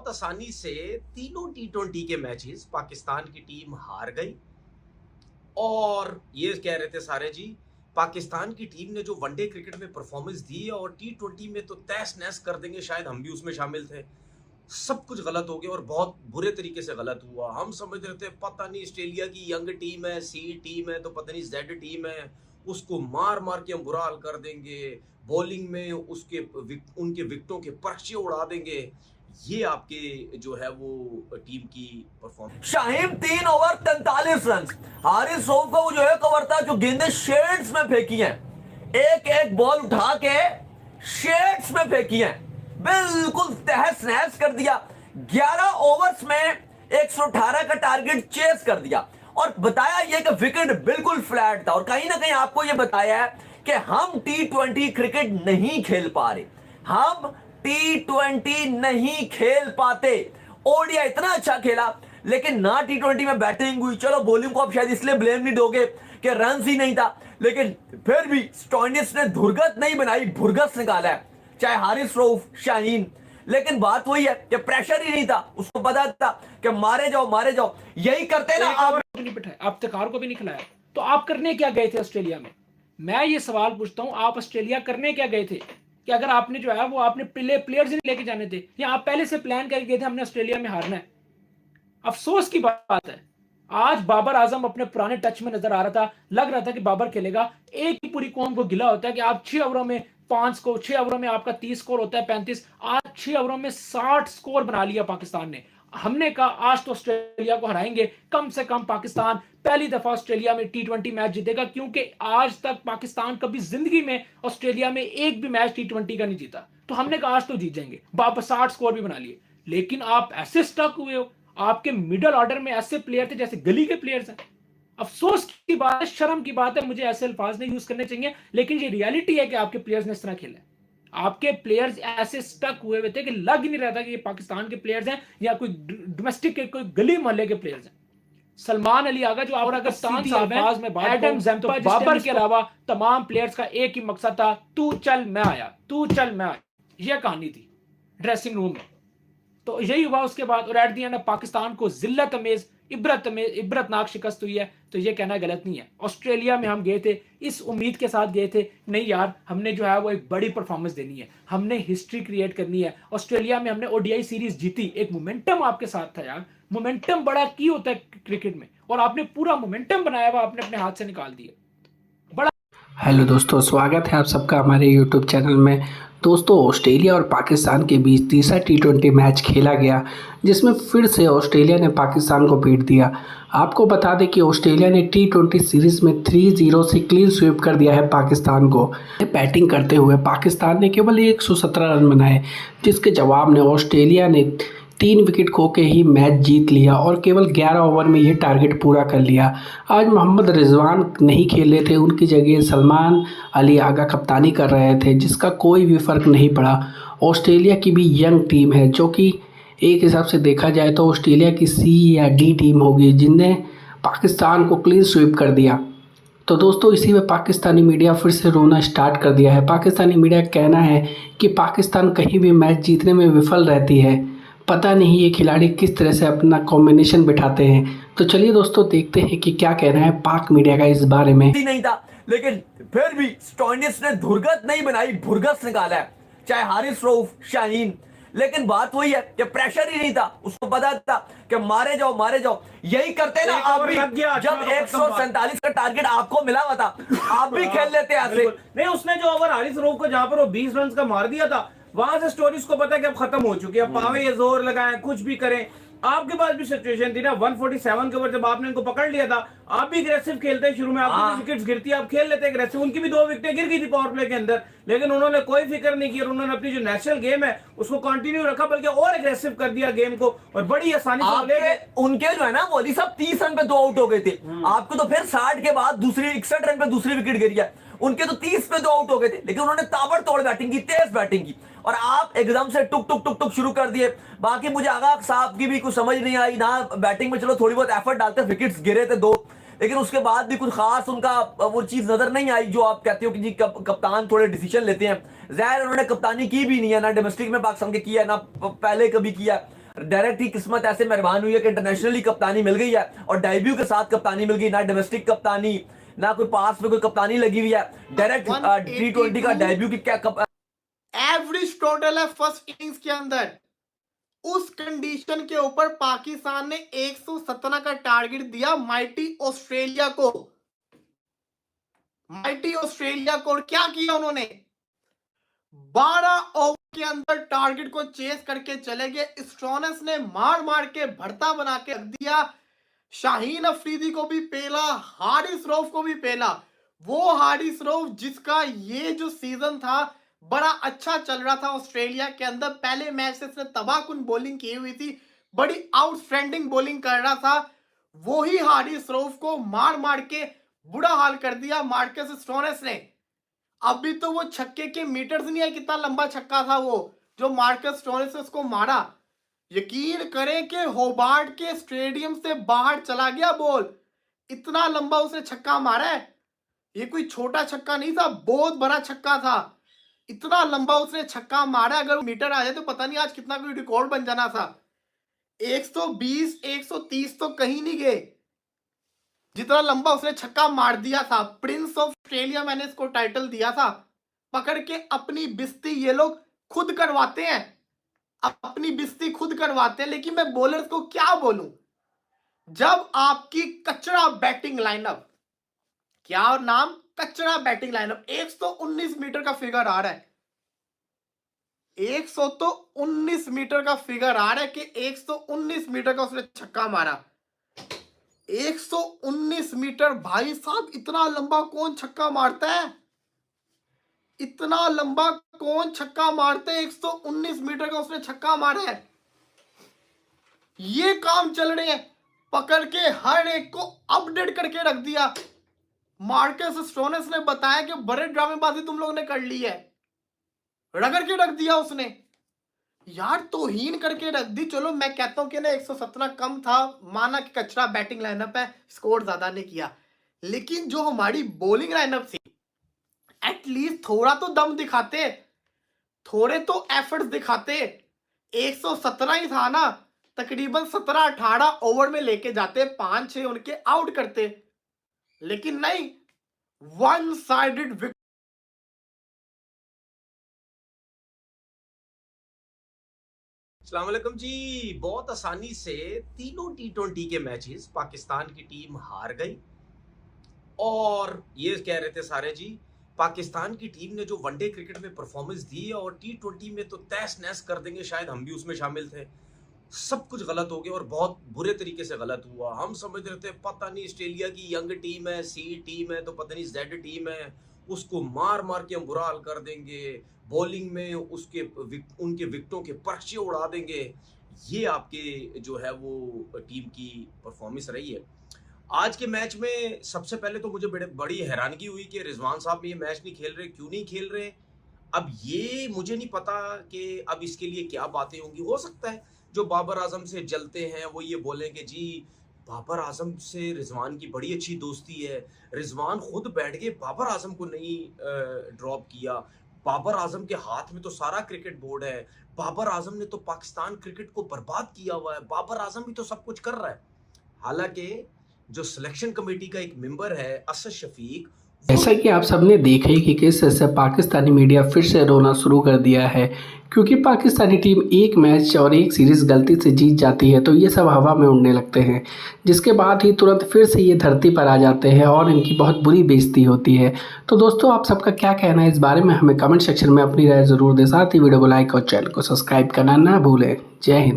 बहुत आसानी से तीनों टी20 के मैचेस पाकिस्तान की टीम हार गई। और ये कह रहे थे सारे जी, पाकिस्तान की टीम ने जो वनडे क्रिकेट में परफॉर्मेंस दी है और टी20 में तो तहस नहस कर देंगे, शायद हम भी उसमें शामिल थे। सब कुछ गलत हो गया और बहुत बुरे तरीके से गलत हुआ। हम समझ रहे थे पता नहीं ऑस्ट्रेलिया की यंग टीम है, सी टीम है, तो पता नहीं जेड टीम है, उसको मार मार के हम बुरा हाल कर देंगे, बॉलिंग में उनके विकेटों के पर्चे उड़ा देंगे। ये आपके जो है वो टीम की performance. Shaheen 3 over 43 run. Haris Rauf को जो है कवर था, जो गेंदें शेड्स में फेंकी हैं, एक एक बॉल उठा के शेड्स में फेंकी हैं, बिल्कुल तहस नहस कर दिया। 11 ओवर्स में 118 का टारगेट चेस कर दिया और बताया यह कि विकेट बिल्कुल फ्लैट था। और कहीं ना कहीं आपको यह बताया है कि हम टी20 क्रिकेट नहीं खेल पा रहे, हम टी20 नहीं खेल पाते। ओडिया इतना अच्छा खेला लेकिन ना टी20 में बैटिंग हुई। चलो बॉलिंग को आप शायद इसलिए ब्लेम नहीं दोगे कि रन ही नहीं था, लेकिन फिर भी स्टोइनिस ने धुरगत नहीं बनाई, भुरगस निकाला है, चाहे हारिस रऊफ, शाहीन। लेकिन बात वही है कि प्रेशर ही नहीं था, उसको पता था कि मारे जाओ यही करते ना आप। नहीं बिठाया, आप तकार को भी नहीं खिलाया, तो आप करने क्या गए थे ऑस्ट्रेलिया में? मैं ये सवाल पूछता हूं, आप ऑस्ट्रेलिया करने क्या गए थे? कि अगर आपने जो है वो आपने प्लेयर्स ही नहीं लेके जाने थे, या आप पहले से प्लान करके गए थे हमने ऑस्ट्रेलिया में हारना है? अफसोस की बात है, आज बाबर आजम अपने पुराने टच में नजर आ रहा था, लग रहा था कि बाबर खेलेगा। एक ही पूरी कौम को गिला होता है कि आप 6 ओवरों में 5 स्कोर, 6 ओवरों में आपका 30 स्कोर होता है 35, आज 6 ओवरों में 60 स्कोर बना लिया पाकिस्तान ने। हमने कहा आज तो ऑस्ट्रेलिया को हराएंगे, कम से कम पाकिस्तान पहली दफा ऑस्ट्रेलिया में टी20 मैच जीतेगा, क्योंकि आज तक पाकिस्तान कभी जिंदगी में ऑस्ट्रेलिया में एक भी मैच टी20 का नहीं जीता। तो हमने कहा आज तो जीत जाएंगे, वापस 60 स्कोर भी बना लिए। लेकिन आप ऐसे स्टक हुए हो, आपके मिडिल ऑर्डर में ऐसे प्लेयर थे जैसे गली के प्लेयर्स हैं। अफसोस की बात है, शर्म की बात है, मुझे ऐसे अल्फाज नहीं यूज करने चाहिए, लेकिन ये रियलिटी है कि आपके प्लेयर्स ने इस तरह खेला। आपके प्लेयर्स ऐसे स्टक हुए हुए थे कि लग ही नहीं रहा था कि ये पाकिस्तान के प्लेयर्स हैं या कोई डोमेस्टिक के कोई गली मोहल्ले के प्लेयर्स हैं। सलमान अली आगा जो पाकिस्तान साहब है, एडम ज़म्पा, बाबर के अलावा तमाम प्लेयर्स का एक ही मकसद था, तू चल मैं आया, तू चल मैं आया। यह कहानी थी ड्रेसिंग रूम में। तो यही हुआ उसके बाद, और एट दी एंड पाकिस्तान को जिल्लत अमेज इबरतनाक शिकस्त हुई है। तो ये कहना गलत नहीं है। ऑस्ट्रेलिया में हम गए थे इस उम्मीद के साथ गए थे, नहीं यार हमने जो है वो एक बड़ी परफॉर्मेंस देनी है, हमने हिस्ट्री क्रिएट करनी है। ऑस्ट्रेलिया में हमने ओडीआई सीरीज जीती, एक मोमेंटम आपके साथ था यार, मोमेंटम बड़ा की होता है क्रिकेट में, और आपने पूरा मोमेंटम बनाया हुआ आपने अपने हाथ से निकाल दिया। बड़ा हेलो दोस्तों, स्वागत है आप सबका हमारे यूट्यूब चैनल में। दोस्तों, ऑस्ट्रेलिया और पाकिस्तान के बीच तीसरा टी20 मैच खेला गया, जिसमें फिर से ऑस्ट्रेलिया ने पाकिस्तान को पीट दिया। आपको बता दें कि ऑस्ट्रेलिया ने टी20 सीरीज़ में 3-0 से क्लीन स्वीप कर दिया है पाकिस्तान को। बैटिंग करते हुए पाकिस्तान ने केवल 117 रन बनाए, जिसके जवाब में ऑस्ट्रेलिया ने 3 विकेट खो के ही मैच जीत लिया और केवल 11 ओवर में ये टारगेट पूरा कर लिया। आज मोहम्मद रिजवान नहीं खेल रहे थे, उनकी जगह सलमान अली आगा कप्तानी कर रहे थे, जिसका कोई भी फ़र्क नहीं पड़ा। ऑस्ट्रेलिया की भी यंग टीम है, जो कि एक हिसाब से देखा जाए तो ऑस्ट्रेलिया की सी या डी टीम होगी, जिनने पाकिस्तान को क्लीन स्वीप कर दिया। तो दोस्तों, इसी में पाकिस्तानी मीडिया फिर से रोना स्टार्ट कर दिया है। पाकिस्तानी मीडिया का कहना है कि पाकिस्तान कहीं भी मैच जीतने में विफल रहती है, पता नहीं ये खिलाड़ी किस तरह से अपना कॉम्बिनेशन बिठाते हैं। तो चलिए दोस्तों, देखते हैं कि क्या कहना है पाक मीडिया का इस बारे में। नहीं था, लेकिन फिर भी स्टोइनिस ने धुरगत नहीं बनाई, भुरगस निकाला है, चाहे हारिस रऊफ, शाहीन। लेकिन बात वही है कि प्रेशर ही नहीं था, उसको पता था कि मारे जाओ यही करते ना आप भी। जब 147 का टारगेट आपको मिला हुआ था, आप भी खेल लेते ऐसे। नहीं, उसने जो ओवर हारिस रऊफ को जहां पर वो 20 रन का मार दिया था, वहां से स्टोरीज को पता है कि अब खत्म हो चुकी है, पावे ये जोर लगाएं कुछ भी करें। आपके पास भी सिचुएशन थी ना 147 के ऊपर, जब आपने इनको पकड़ लिया था, आप भी अग्रेसिव खेलते हैं शुरू में, आपकी विकेट्स गिरती है, आप खेल लेते हैं अग्रेसिव। उनकी भी 2 विकेटें गिर गई थी पावर प्ले के अंदर, लेकिन उन्होंने कोई फिक्र नहीं की और उन्होंने अपनी जो नेशनल गेम है उसको कंटिन्यू रखा, बल्कि और अग्रेसिव कर दिया गेम को, और बड़ी आसानी से उनके जो है ना वॉली साहब 30 रन पे 2 आउट हो गए थे। आपको तो फिर 60 के बाद 61 रन पे दूसरी विकेट गिर गया, उनके तो 30 पे 2 आउट हो गए थे, लेकिन उन्होंने ताबड़तोड़ बैटिंग की, तेज बैटिंग की, और आप एकदम से टुक टुक टुक टुक शुरू कर दिए। बाकी मुझे आगा साहब की भी कुछ समझ नहीं आई ना, बैटिंग में चलो थोड़ी बहुत एफर्ट डालते, विकेट्स गिरे थे 2, लेकिन उसके बाद भी कुछ खास उनका वो चीज नजर नहीं आई जो आप कहते हो कि जी कप्तान थोड़े डिसीजन लेते हैं। जाहिर उन्होंने कप्तानी की भी नहीं है, ना डोमेस्टिक में पाकिस्तान के किया, ना पहले कभी किया। डायरेक्ट ही किस्मत ऐसे मेहरबान हुई है कि इंटरनेशनली कप्तानी मिल गई है और डेब्यू के साथ कप्तानी मिल गई, ना डोमेस्टिक कप्तानी ना कोई पास में कोई कप्तानी लगी हुई है, डायरेक्ट T20 का डेब्यू की क्या एवरेज टोटल है फर्स्ट इनिंग्स के अंदर। उस कंडीशन के ऊपर पाकिस्तान ने 117 का टारगेट दिया माइटी ऑस्ट्रेलिया को। माइटी ऑस्ट्रेलिया को क्या किया उन्होंने, 12 ओवर के अंदर टारगेट को चेस करके चले गए। स्टोनस ने मार मार के भरता बना के रख दिया, शाहीन अफरीदी को भी पेला, हारिस रऊफ को भी पेला। वो हारिस रऊफ जिसका ये जो सीजन था बड़ा अच्छा चल रहा था ऑस्ट्रेलिया के अंदर, पहले मैच से इसने तबाहकुन बॉलिंग की हुई थी, बड़ी आउटस्टैंडिंग बॉलिंग कर रहा था, वो ही हारिस रऊफ को मार मार के बुरा हाल कर दिया मार्कस स्टोनस ने। अभी तो वो छक्के के मीटर्स नहीं है, कितना लंबा छक्का था वो जो मार्कस स्टोनस ने उसको मारा। यकीन करें कि होबार्ट के स्टेडियम से बाहर चला गया बॉल, इतना लंबा उसने छक्का मारा है। ये कोई छोटा छक्का नहीं था, बहुत बड़ा छक्का था, इतना लंबा उसने छक्का मारा। अगर मीटर आ जाए तो पता नहीं आज कितना कोई रिकॉर्ड बन जाना था। 120 130 तो कहीं नहीं गए, जितना लंबा उसने छक्का मार दिया था। प्रिंस ऑफ ऑस्ट्रेलिया मैंने इसको टाइटल दिया था। पकड़ के अपनी बिस्ती ये लोग खुद करवाते हैं, अपनी बिस्ती खुद करवाते हैं। लेकिन मैं बॉलर्स को क्या बोलूं, जब आपकी कचरा बैटिंग लाइनअप, क्या नाम, कचरा बैटिंग लाइनअप, 119 मीटर का फिगर आ रहा है, 119 मीटर का फिगर आ रहा है कि 119 मीटर का उसने छक्का मारा। 119 मीटर भाई साहब, इतना लंबा कौन छक्का मारता है, इतना लंबा कौन छक्का मारते हैं। 119 मीटर का उसने छक्का मारा है। ये काम चल रहे हैं, पकड़ के हर एक को अपडेट करके रख दिया। मार्कस स्टोनस ने बताया कि बड़े ड्रामेबाजी तुम लोगों ने कर ली है, रगड़ के रख दिया उसने यार, तौहीन करके रख दी। चलो मैं कहता हूं कि ना 117 कम था, माना कि कचरा बैटिंग लाइनअप है, स्कोर ज्यादा ने किया, लेकिन जो हमारी बॉलिंग लाइनअप थी एटलीस्ट थोड़ा तो दम दिखाते, थोड़े तो एफर्ट्स दिखाते। 117 ही था ना, तकरीबन 17-18 ओवर में लेके जाते, 5-6 उनके आउट करते, लेकिन नहीं, वन साइडेड विकेट। अस्सलाम वालेकुम जी। बहुत आसानी से तीनों T20 के मैचेस पाकिस्तान की टीम हार गई, और ये कह रहे थे सारे जी पाकिस्तान की टीम ने जो वनडे क्रिकेट में परफॉर्मेंस दी है और T20 में तो तहस नहस कर देंगे, शायद हम भी उसमें शामिल थे। सब कुछ गलत हो गया और बहुत बुरे तरीके से गलत हुआ। हम समझ रहे थे पता नहीं ऑस्ट्रेलिया की यंग टीम है, सी टीम है, तो पता नहीं जेड टीम है, उसको मार मार के हम बुरा हाल कर देंगे, बॉलिंग में उनके विकेटों के पर्चे उड़ा देंगे। ये आपके जो है वो टीम की परफॉर्मेंस रही है। आज के मैच में सबसे पहले तो मुझे बड़ी हैरानगी हुई कि रिजवान साहब ये मैच नहीं खेल रहे, क्यों नहीं खेल रहे। अब ये मुझे नहीं पता कि अब इसके लिए क्या बातें होंगी। हो सकता है जो बाबर आजम से जलते हैं वो ये बोलेंगे जी बाबर आजम से रिजवान की बड़ी अच्छी दोस्ती है, रिजवान खुद बैठ के बाबर आजम को नहीं ड्रॉप किया, बाबर आजम के हाथ में तो सारा क्रिकेट बोर्ड है, बाबर आजम ने तो पाकिस्तान क्रिकेट को बर्बाद किया हुआ है, बाबर आजम भी तो सब कुछ कर रहा है। हालांकि जो सिलेक्शन कमेटी का एक मेंबर है असद शफीक, जैसा कि आप सबने देखा ही कि किस तरह से पाकिस्तानी मीडिया फिर से रोना शुरू कर दिया है, क्योंकि पाकिस्तानी टीम एक मैच और एक सीरीज़ गलती से जीत जाती है तो ये सब हवा में उड़ने लगते हैं, जिसके बाद ही तुरंत फिर से ये धरती पर आ जाते हैं और इनकी बहुत बुरी बेइज्जती होती है। तो दोस्तों आप सबका क्या कहना है इस बारे में हमें कमेंट सेक्शन में अपनी राय ज़रूर दें। साथ ही वीडियो को लाइक और चैनल को सब्सक्राइब करना ना भूलें। जय हिंद।